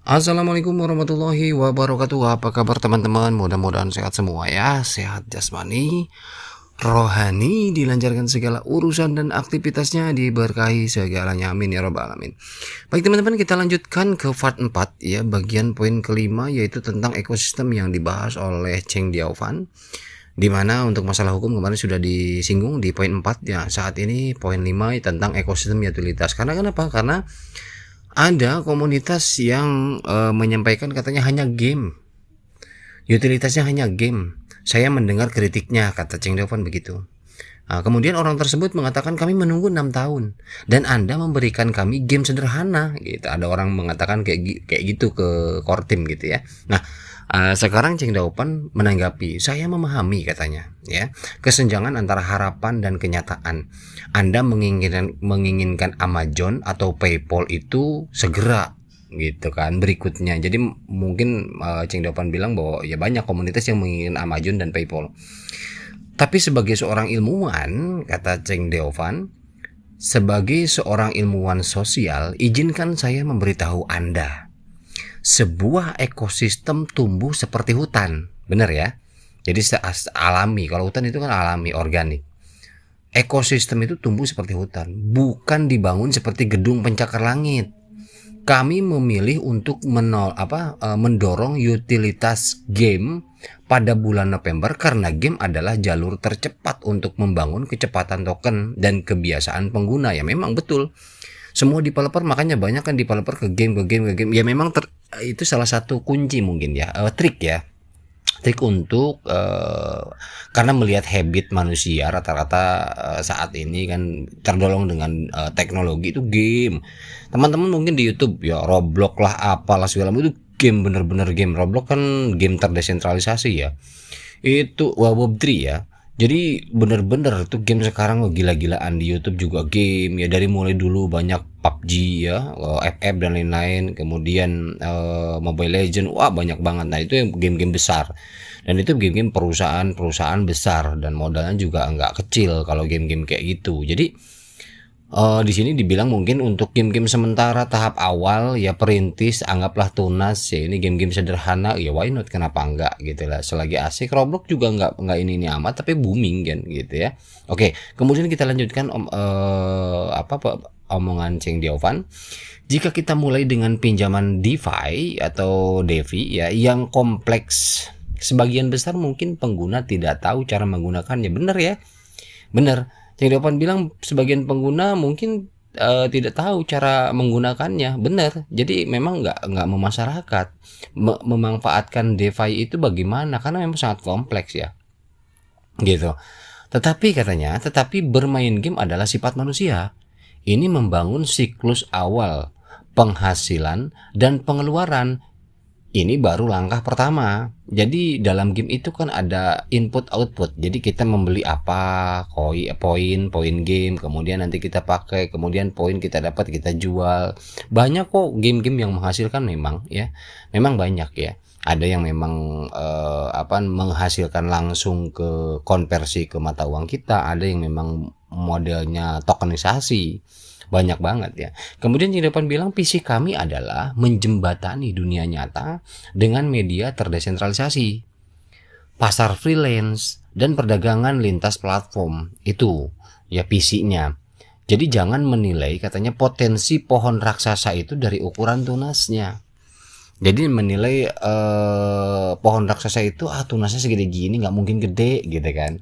Assalamualaikum warahmatullahi wabarakatuh. Apa kabar teman-teman? Mudah-mudahan sehat semua ya. Sehat jasmani, rohani, dilancarkan segala urusan dan aktivitasnya, diberkahi segalanya. Amin ya rabbal alamin. Baik teman-teman, kita lanjutkan ke part 4 ya, bagian poin kelima, yaitu tentang ekosistem yang dibahas oleh Cheng Diaofan. Dimana untuk masalah hukum kemarin sudah disinggung di poin 4 ya. Saat ini poin 5 tentang ekosistem utilitas. Karena kenapa? Karena ada komunitas yang menyampaikan katanya hanya game, utilitasnya hanya game. Saya mendengar kritiknya, kata Cheng Deovan begitu. Kemudian orang tersebut mengatakan kami menunggu 6 tahun dan Anda memberikan kami game sederhana gitu. Ada orang mengatakan kayak gitu ke core team gitu ya. Nah, sekarang Cheng Daopan menanggapi, saya memahami katanya ya, kesenjangan antara harapan dan kenyataan. Anda menginginkan Amazon atau PayPal itu segera gitu kan berikutnya. Jadi mungkin Cheng Daopan bilang bahwa ya banyak komunitas yang menginginkan Amazon dan PayPal. Tapi sebagai seorang ilmuwan, kata Cheng Deovan, sebagai seorang ilmuwan sosial, izinkan saya memberitahu Anda, sebuah ekosistem tumbuh seperti hutan, benar ya? Jadi alami, kalau hutan itu kan alami, organik. Ekosistem itu tumbuh seperti hutan, bukan dibangun seperti gedung pencakar langit. Kami memilih untuk mendorong utilitas game pada bulan November karena game adalah jalur tercepat untuk membangun kecepatan token dan kebiasaan pengguna. Ya memang betul. Semua developer, makanya banyak kan developer ke game. Ya memang itu salah satu kunci mungkin ya, trik ya. Trik untuk karena melihat habit manusia rata-rata saat ini kan terdolong dengan teknologi itu game. Teman-teman mungkin di YouTube ya Roblox lah apalah segala macam itu game, bener-bener game. Roblox kan game terdesentralisasi ya. Itu Web3 ya. Jadi bener-bener tuh game sekarang gila-gilaan. Di YouTube juga game ya, dari mulai dulu banyak PUBG ya, FF dan lain-lain, kemudian Mobile Legend, wah banyak banget. Nah itu yang game-game besar, dan itu game-game perusahaan besar dan modalnya juga nggak kecil kalau game-game kayak gitu. Jadi di sini dibilang mungkin untuk game-game sementara tahap awal ya, perintis, anggaplah tunas ya, ini game-game sederhana ya, why not, kenapa enggak gitu lah, selagi asik. Roblox juga enggak ini amat, tapi booming kan gitu ya. Oke, kemudian kita lanjutkan omongan Cheng Diaofan. Jika kita mulai dengan pinjaman DeFi atau DeFi ya yang kompleks, sebagian besar mungkin pengguna tidak tahu cara menggunakannya. Benar ya, benar. Yang Depan bilang sebagian pengguna mungkin tidak tahu cara menggunakannya, benar. Jadi memang nggak memasyarakat memanfaatkan DeFi itu bagaimana, karena memang sangat kompleks ya, gitu. Tetapi katanya, bermain game adalah sifat manusia. Ini membangun siklus awal penghasilan dan pengeluaran. Ini baru langkah pertama. Jadi dalam game itu kan ada input output. Jadi kita membeli apa, poin game, kemudian nanti kita pakai, kemudian poin kita dapat, kita jual. Banyak kok game-game yang menghasilkan memang ya. Memang banyak ya. Ada yang memang menghasilkan langsung ke konversi ke mata uang kita, ada yang memang modelnya tokenisasi. Banyak banget ya. Kemudian yang depan bilang PC kami adalah menjembatani dunia nyata dengan media terdesentralisasi, pasar freelance, dan perdagangan lintas platform. Itu ya PC-nya. Jadi jangan menilai katanya potensi pohon raksasa itu dari ukuran tunasnya. Jadi menilai pohon raksasa itu tunasnya segede gini, nggak mungkin gede gitu kan.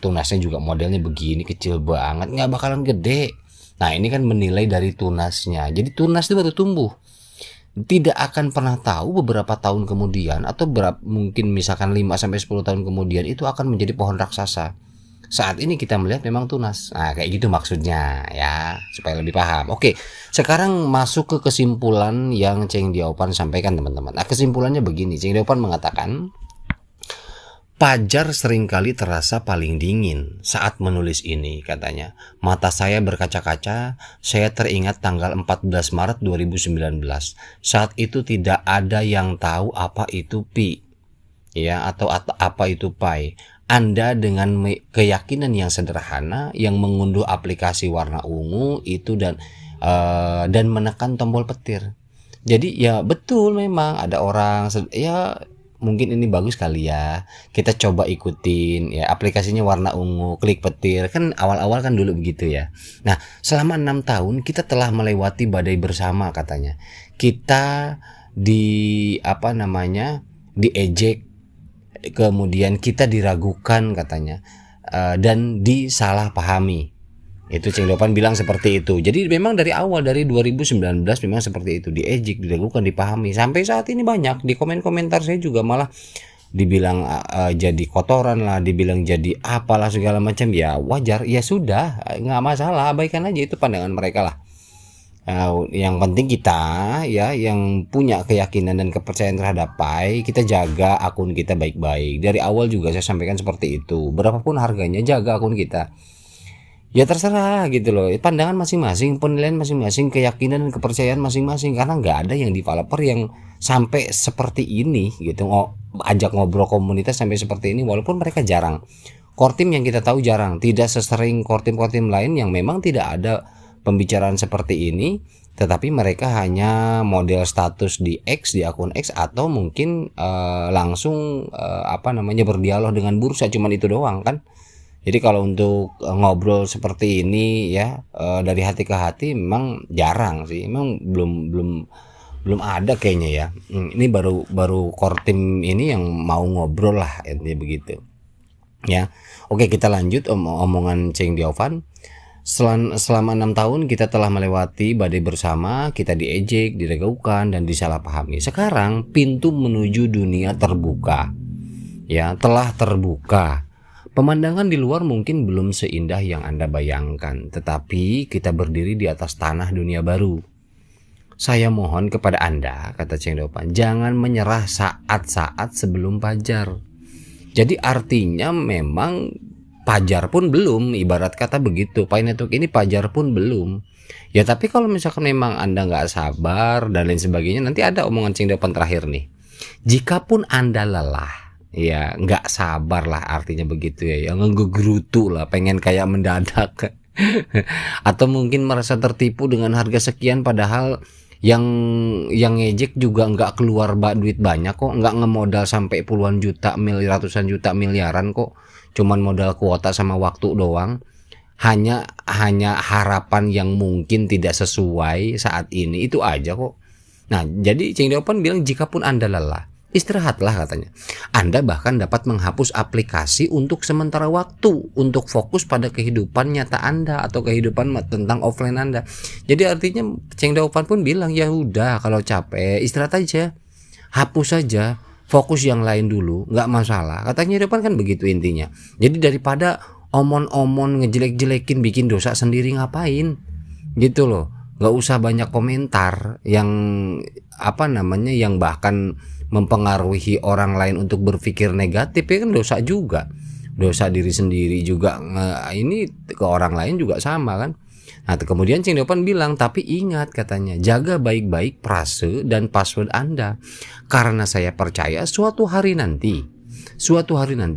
Tunasnya juga modelnya begini, kecil banget, nggak bakalan gede. Nah ini kan menilai dari tunasnya. Jadi tunas itu baru tumbuh. Tidak akan pernah tahu beberapa tahun kemudian atau mungkin misalkan 5-10 tahun kemudian itu akan menjadi pohon raksasa. Saat ini kita melihat memang tunas. Nah kayak gitu maksudnya ya, supaya lebih paham. Oke, sekarang masuk ke kesimpulan yang Cheng Diaofan sampaikan teman-teman. Nah kesimpulannya begini, Cheng Diaofan mengatakan, Fajar seringkali terasa paling dingin saat menulis ini, katanya. Mata saya berkaca-kaca, saya teringat tanggal 14 Maret 2019. Saat itu tidak ada yang tahu apa itu pi, ya, atau apa itu pi. Anda dengan keyakinan yang sederhana yang mengunduh aplikasi warna ungu itu dan menekan tombol petir. Jadi ya betul, memang ada orang ya mungkin ini bagus kali ya. Kita coba ikutin ya, aplikasinya warna ungu, klik petir. Kan awal-awal kan dulu begitu ya. Nah, selama 6 tahun kita telah melewati badai bersama katanya. Kita apa namanya? Diejek, kemudian kita diragukan katanya. Dan disalahpahami. Itu Ceng Dopan bilang seperti itu. Jadi memang dari awal, dari 2019 memang seperti itu, diejek, diragukan, dipahami. Sampai saat ini banyak di komen-komentar saya juga malah dibilang jadi kotoran lah, dibilang jadi apalah segala macam. Ya wajar, ya sudah, nggak masalah, abaikan aja, itu pandangan mereka lah. Yang penting kita ya yang punya keyakinan dan kepercayaan terhadap Pai, kita jaga akun kita baik-baik. Dari awal juga saya sampaikan seperti itu. Berapapun harganya, jaga akun kita. Ya terserah gitu loh, pandangan masing-masing, penilaian masing-masing, keyakinan dan kepercayaan masing-masing. Karena nggak ada yang developer yang sampai seperti ini gitu, ajak ngobrol komunitas sampai seperti ini, walaupun mereka jarang. Core team yang kita tahu jarang, tidak sesering core team lain yang memang tidak ada pembicaraan seperti ini, tetapi mereka hanya model status di X, di akun X, atau mungkin langsung berdialog dengan bursa, cuman itu doang kan. Jadi kalau untuk ngobrol seperti ini ya, dari hati ke hati memang jarang sih, memang belum ada kayaknya ya. Ini baru core team ini yang mau ngobrol lah, intinya begitu ya. Oke, kita lanjut omongan Ceng Diovan. Selama 6 tahun kita telah melewati badai bersama, kita diejek, diragukan, dan disalahpahami. Sekarang pintu menuju dunia terbuka ya, telah terbuka. Pemandangan di luar mungkin belum seindah yang Anda bayangkan, tetapi kita berdiri di atas tanah dunia baru. Saya mohon kepada Anda, kata Ceng Dopan, jangan menyerah saat-saat sebelum fajar. Jadi artinya memang fajar pun belum, ibarat kata begitu. Pai Network ini fajar pun belum. Ya tapi kalau misalkan memang Anda nggak sabar dan lain sebagainya, nanti ada omongan Ceng Dopan terakhir nih. Jikapun Anda lelah, ya nggak sabar lah, artinya begitu ya, yang ngegerutu lah, pengen kayak mendadak atau mungkin merasa tertipu dengan harga sekian, padahal yang ngejek juga nggak keluar duit banyak kok, nggak ngemodal sampai puluhan juta, ratusan juta, miliaran kok, cuman modal kuota sama waktu doang. Hanya harapan yang mungkin tidak sesuai saat ini, itu aja kok. Nah, jadi Ceng Diopan bilang jikapun Anda lelah, istirahatlah katanya. Anda bahkan dapat menghapus aplikasi untuk sementara waktu, untuk fokus pada kehidupan nyata Anda atau kehidupan tentang offline Anda. Jadi artinya Ceng Diopan pun bilang, ya udah kalau capek istirahat aja, hapus saja, fokus yang lain dulu, nggak masalah. Katanya Diopan kan begitu intinya. Jadi daripada omon-omon ngejelek-jelekin, bikin dosa sendiri, ngapain gitu loh. Nggak usah banyak komentar yang yang bahkan mempengaruhi orang lain untuk berpikir negatif, ya kan dosa juga, dosa diri sendiri juga, ini ke orang lain juga sama kan. Nah kemudian Ceng Diopan bilang, tapi ingat katanya, jaga baik-baik frase dan password Anda, karena saya percaya suatu hari nanti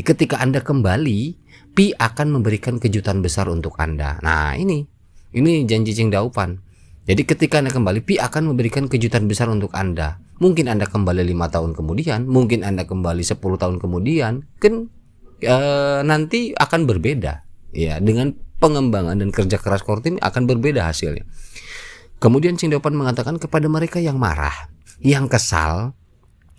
ketika Anda kembali, Pi akan memberikan kejutan besar untuk Anda. Nah ini janji Ceng Diopan. Jadi ketika Anda kembali, Pi akan memberikan kejutan besar untuk Anda. Mungkin Anda kembali 5 tahun kemudian, mungkin Anda kembali 10 tahun kemudian, kan nanti akan berbeda. Ya, dengan pengembangan dan kerja keras core team akan berbeda hasilnya. Kemudian Ceng Diopan mengatakan kepada mereka yang marah, yang kesal,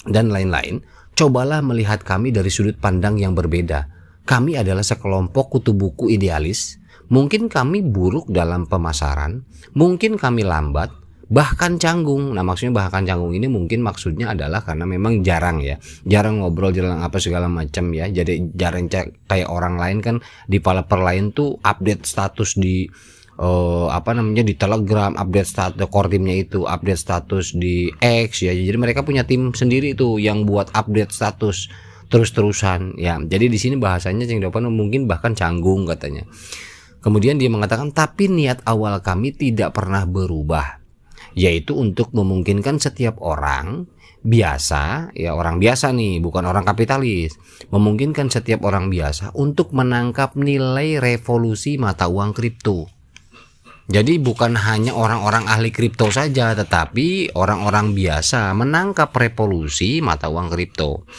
dan lain-lain, cobalah melihat kami dari sudut pandang yang berbeda. Kami adalah sekelompok kutu buku idealis. Mungkin kami buruk dalam pemasaran, mungkin kami lambat, bahkan canggung. Nah maksudnya bahkan canggung ini mungkin maksudnya adalah karena memang jarang ngobrol, jarang apa segala macam ya. Jadi jarang kayak orang lain kan, developer lain tuh update status di di Telegram, update status core timnya itu, update status di X ya. Jadi mereka punya tim sendiri tuh yang buat update status terus-terusan ya. Jadi di sini bahasanya Ceng Diopan mungkin bahkan canggung katanya. Kemudian dia mengatakan, tapi niat awal kami tidak pernah berubah, yaitu untuk memungkinkan setiap orang biasa, ya orang biasa nih, bukan orang kapitalis, memungkinkan setiap orang biasa untuk menangkap nilai revolusi mata uang kripto. Jadi bukan hanya orang-orang ahli kripto saja, tetapi orang-orang biasa menangkap revolusi mata uang kripto.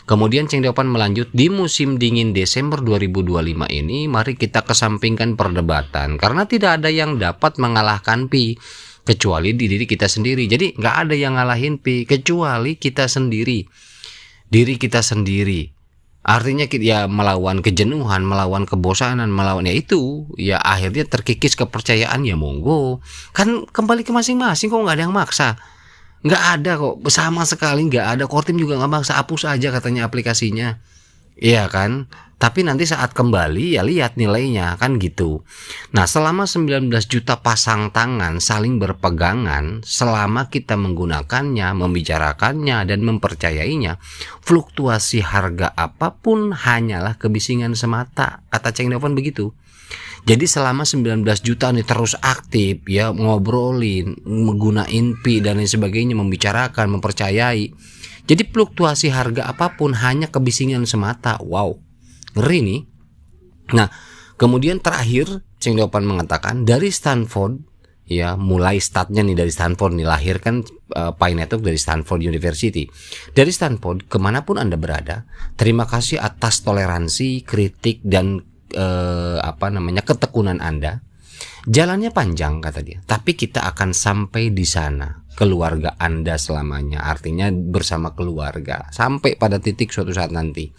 Kemudian Cheng Deopan melanjut, di musim dingin Desember 2025 ini, mari kita kesampingkan perdebatan, karena tidak ada yang dapat mengalahkan Pi kecuali di diri kita sendiri. Jadi nggak ada yang ngalahin Pi kecuali kita sendiri, diri kita sendiri. Artinya ya melawan kejenuhan, melawan kebosanan, melawan ya itu, ya akhirnya terkikis kepercayaan, ya monggo. Kan kembali ke masing-masing, kok nggak ada yang maksa. Nggak ada kok, sama sekali nggak ada. Kortim juga nggak maksa, hapus aja katanya aplikasinya. Iya kan? Tapi nanti saat kembali ya lihat nilainya, kan gitu. Nah, selama 19 juta pasang tangan saling berpegangan, selama kita menggunakannya, membicarakannya, dan mempercayainya, fluktuasi harga apapun hanyalah kebisingan semata, kata Cheng Deopan begitu. Jadi selama 19 juta nih terus aktif ya, ngobrolin, menggunain Pi dan lain sebagainya, membicarakan, mempercayai. Jadi fluktuasi harga apapun hanya kebisingan semata. Wow, ngeri nih. Nah, kemudian terakhir Cheng Deopan mengatakan dari Stanford, ya mulai startnya nih dari Stanford nih, lahir kan Pi Network dari Stanford University. Dari Stanford, kemanapun Anda berada, terima kasih atas toleransi, kritik, dan ketekunan Anda. Jalannya panjang kata dia, tapi kita akan sampai di sana, keluarga Anda selamanya. Artinya bersama keluarga sampai pada titik suatu saat nanti.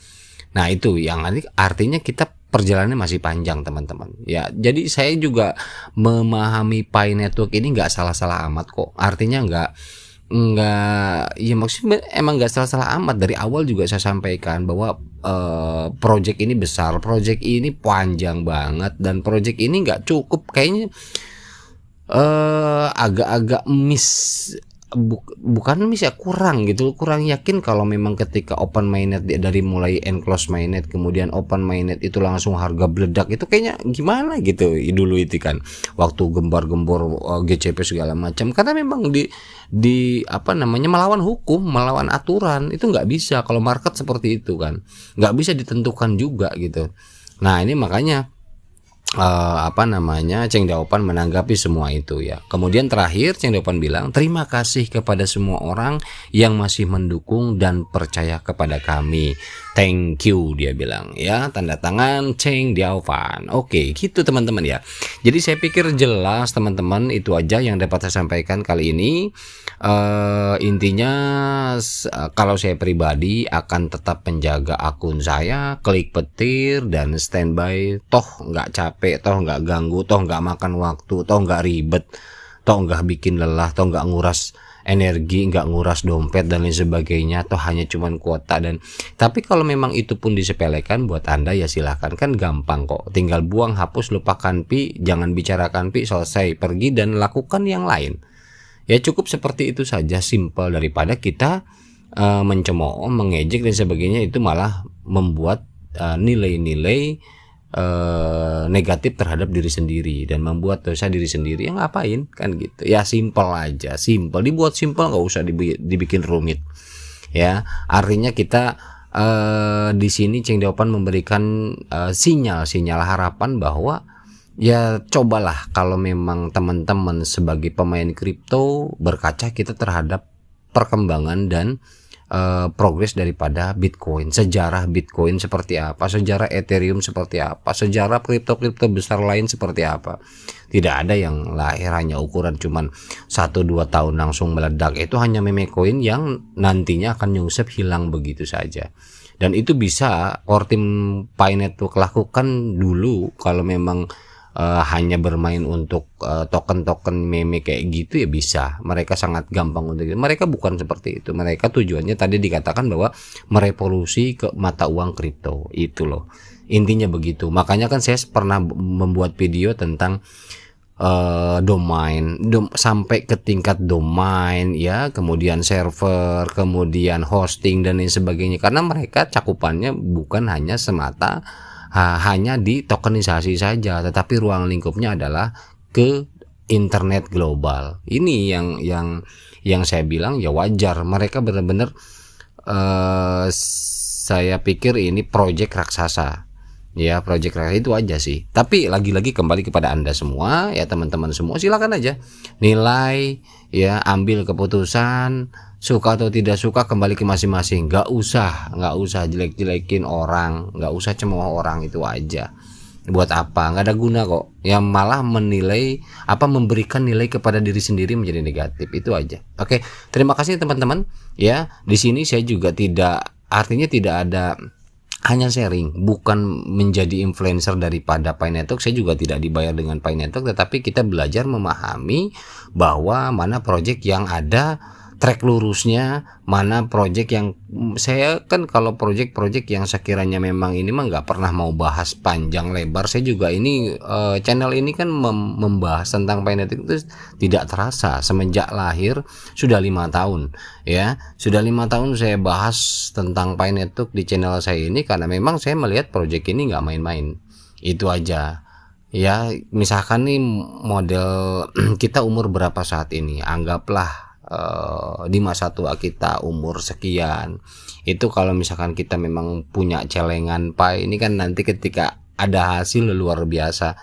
Nah, itu yang artinya kita perjalanannya masih panjang, teman-teman. Ya, jadi saya juga memahami Pi Network ini nggak salah-salah amat kok. Artinya nggak, ya maksudnya emang nggak salah-salah amat. Dari awal juga saya sampaikan bahwa project ini besar, project ini panjang banget, dan project ini nggak cukup kayaknya, agak-agak bukan miss ya, kurang gitu, kurang yakin kalau memang ketika open mainnet dari mulai enclose mainnet kemudian open mainnet itu langsung harga beledak, itu kayaknya gimana gitu dulu itu kan, waktu gembar-gembor GCP segala macam, karena memang melawan hukum, melawan aturan, itu nggak bisa kalau market seperti itu kan, nggak bisa ditentukan juga gitu. Nah, ini makanya Cheng Deopan menanggapi semua itu ya. Kemudian terakhir Cheng Deopan bilang, terima kasih kepada semua orang yang masih mendukung dan percaya kepada kami. Thank you, dia bilang ya, tanda tangan Cheng Deopan. Oke, gitu teman-teman ya. Jadi saya pikir jelas teman-teman, itu aja yang dapat saya sampaikan kali ini. Intinya kalau saya pribadi akan tetap menjaga akun saya, klik petir dan standby, toh nggak capek, toh nggak ganggu, toh nggak makan waktu, toh nggak ribet, toh nggak bikin lelah, toh nggak nguras energi, nggak nguras dompet dan lain sebagainya, toh hanya cuman kuota. Dan tapi kalau memang itu pun disepelekan buat Anda, ya silahkan, kan gampang kok, tinggal buang, hapus, lupakan Pi, jangan bicarakan Pi, selesai, pergi dan lakukan yang lain. Ya cukup seperti itu saja, simpel, daripada kita mencemooh, mengejek dan sebagainya, itu malah membuat nilai-nilai negatif terhadap diri sendiri dan membuat dosa diri sendiri. Yang ngapain kan gitu ya, simpel aja, simpel, dibuat simpel, nggak usah dibikin rumit ya. Artinya kita di sini Cheng Deopan memberikan sinyal harapan bahwa ya cobalah kalau memang teman-teman sebagai pemain kripto berkaca kita terhadap perkembangan dan progres daripada Bitcoin, sejarah Bitcoin seperti apa, sejarah Ethereum seperti apa, sejarah kripto-kripto besar lain seperti apa. Tidak ada yang lahir hanya ukuran cuman 1-2 tahun langsung meledak. Itu hanya meme coin yang nantinya akan nyungsep, hilang begitu saja. Dan itu bisa Kortim Pi Network lakukan dulu kalau memang hanya bermain untuk token-token meme kayak gitu, ya bisa. Mereka sangat gampang untuk itu. Mereka bukan seperti itu. Mereka tujuannya tadi dikatakan bahwa merevolusi ke mata uang kripto, itu loh. Intinya begitu. Makanya kan saya pernah membuat video tentang domain, sampai ke tingkat domain ya, kemudian server, kemudian hosting dan lain sebagainya. Karena mereka cakupannya bukan hanya semata hanya di tokenisasi saja, tetapi ruang lingkupnya adalah ke internet global. Ini yang saya bilang ya wajar, mereka benar-benar saya pikir ini proyek raksasa ya project itu aja sih. Tapi lagi-lagi kembali kepada Anda semua ya, teman-teman semua, silakan aja nilai ya, ambil keputusan, suka atau tidak suka kembali ke masing-masing. Nggak usah jelek-jelekin orang, nggak usah cemooh orang, itu aja. Buat apa? Nggak ada guna kok. Yang malah menilai memberikan nilai kepada diri sendiri menjadi negatif, itu aja. Oke, terima kasih teman-teman ya. Di sini saya juga tidak ada, hanya sharing, bukan menjadi influencer daripada Pi Network. Saya juga tidak dibayar dengan Pi Network, tetapi kita belajar memahami bahwa mana project yang ada track lurusnya, mana project yang saya kan, kalau project yang sekiranya memang ini mah nggak pernah mau bahas panjang lebar. Saya juga ini channel ini kan membahas tentang Pi Network itu tidak terasa semenjak lahir sudah 5 tahun ya, sudah 5 tahun saya bahas tentang Pi Network di channel saya ini, karena memang saya melihat project ini nggak main-main, itu aja. Ya misalkan nih model kita umur berapa saat ini, anggaplah di masa tua kita umur sekian, itu kalau misalkan kita memang punya celengan Pi ini kan, nanti ketika ada hasil luar biasa,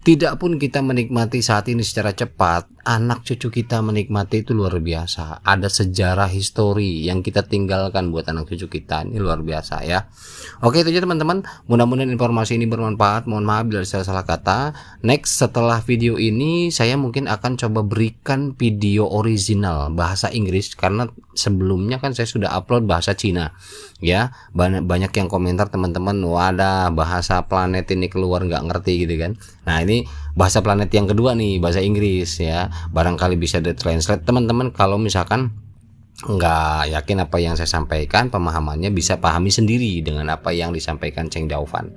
tidak pun kita menikmati saat ini secara cepat, anak cucu kita menikmati itu luar biasa. Ada sejarah histori yang kita tinggalkan buat anak cucu kita, ini luar biasa ya. Oke, itu aja teman-teman, mudah-mudahan informasi ini bermanfaat. Mohon maaf bila ada salah kata. Next, setelah video ini saya mungkin akan coba berikan video original bahasa Inggris, karena sebelumnya kan saya sudah upload bahasa Cina ya. Banyak yang komentar teman-teman, wadah bahasa planet ini keluar nggak ngerti gitu kan. Nah ini bahasa planet yang kedua nih, bahasa Inggris ya, barangkali bisa di-translate teman-teman. Kalau misalkan nggak yakin apa yang saya sampaikan, pemahamannya bisa pahami sendiri dengan apa yang disampaikan Cheng Daofan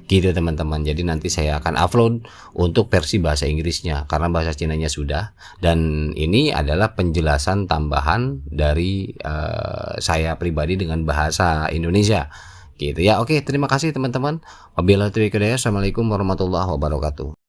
gitu teman-teman. Jadi nanti saya akan upload untuk versi bahasa Inggrisnya, karena bahasa Cinanya sudah, dan ini adalah penjelasan tambahan dari saya pribadi dengan bahasa Indonesia gitu ya. Oke, terima kasih teman-teman. Wabillahi taufiq wal hidayah. Assalamualaikum warahmatullahi wabarakatuh.